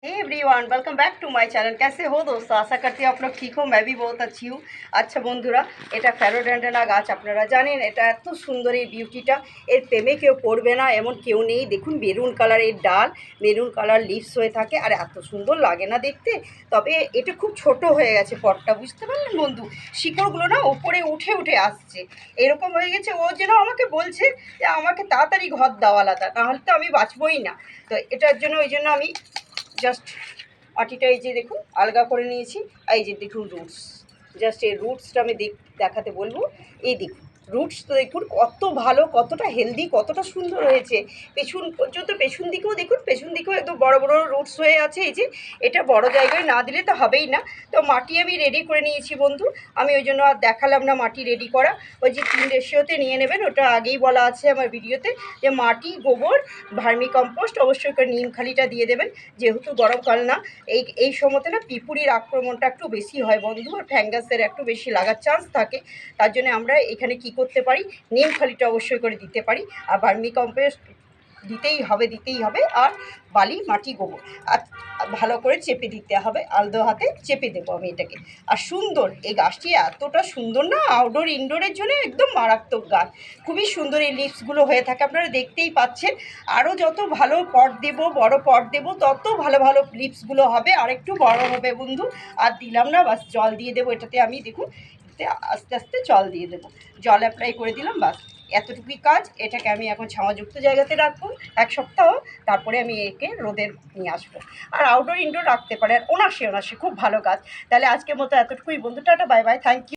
Hey everyone, welcome back to my channel. कैसे हो दोस्तों? आशा करती हूँ आप लोग ठीक हो। मैं भी बहुत अच्छी हूँ। আচ্ছা বন্ধুরা, এটা ফ্যারোডেন্ড্রনা গাছ, আপনারা জানেন এটা এত সুন্দর এই বিউটিটা, এর প্রেমে কেউ পড়বে না এমন কেউ নেই। দেখুন মেরুন কালারের ডাল, মেরুন কালার লিভস হয়ে থাকে, আর এত সুন্দর লাগে না দেখতে। তবে এটা খুব ছোট হয়ে গেছে পটটা, বুঝতে পারলেন বন্ধু? শিকড়গুলো না ওপরে উঠে উঠে আসছে, এরকম হয়ে গেছে। ও যেন আমাকে বলছে যে আমাকে তাড়াতাড়ি ঘর দাও আলাদা, নাহলে তো আমি বাঁচবই না। তো এটার জন্য ওই জন্য আমি জাস্ট মাটিটা এই যে দেখুন আলগা করে নিয়েছি। এই যে দেখুন রুটস, জাস্ট এই রুটসটা আমি দেখাতে বলবো। এই দেখুন রুটস তো দেখুন কত ভালো, কতটা হেলদি, কতটা সুন্দর হয়েছে। পেছন পর্যন্ত, পেছন দিকেও দেখুন, পেছন দিকেও একদম বড় বড় রুটস হয়ে আছে। এই যে এটা বড় জায়গায় না দিলে তো হবেই না। তো মাটি আমি রেডি করে নিয়েছি বন্ধু। আমি ওই জন্য আর দেখালাম না মাটি রেডি করা। ওই যে 3 রেশিওতে নিয়ে নেবেন, ওটা আগেই বলা আছে আমার ভিডিওতে, যে মাটি, গোবর, ভার্মি কম্পোস্ট, অবশ্যই করে নিম খালিটা দিয়ে দেবেন। যেহেতু গরমকাল না, এই সময়তে না পিঁপুড়ির আক্রমণটা একটু বেশি হয় বন্ধু, আর ফ্যাঙ্গাসের একটু বেশি লাগার চান্স থাকে। তার জন্য আমরা এখানে কি করতে পারি, নিম খালিটা অবশ্যই করে দিতে পারি। আর ভার্মি কম্পোস্ট দিতেই হবে, আর বালি, মাটি, গোবর আর ভালো করে চেপে দিতে হবে। আলতো হাতে চেপে দেবো আমি এটাকে। আর সুন্দর এই গাছটি, এতটা সুন্দর না, আউটডোর ইনডোরের জন্য একদম মারাত্মক গাছ। খুবই সুন্দর এই লিভসগুলো হয়ে থাকে, আপনারা দেখতেই পাচ্ছেন। আরও যত ভালো পট দেব, বড় পট দেব, তত ভালো ভালো লিভসগুলো হবে, আর একটু বড় হবে বন্ধু। আর দিলাম না, বাস জল দিয়ে দেবো এটাতে। আমি দেখুন আস্তে আস্তে জল দিয়ে দেবো, জল অ্যাপ্লাই করে দিলাম, বাস এতটুকুই কাজ। এটাকে আমি এখন ছাওয়াযুক্ত জায়গাতে রাখবো 1 সপ্তাহ, তারপরে আমি একে রোদে নিয়ে আসবো। আর আউটডোর ইনডোর রাখতে পারে, আর অনাসে খুব ভালো কাজ। তাহলে আজকের মতো এতটুকুই বন্ধু, tata, bye bye, thank you.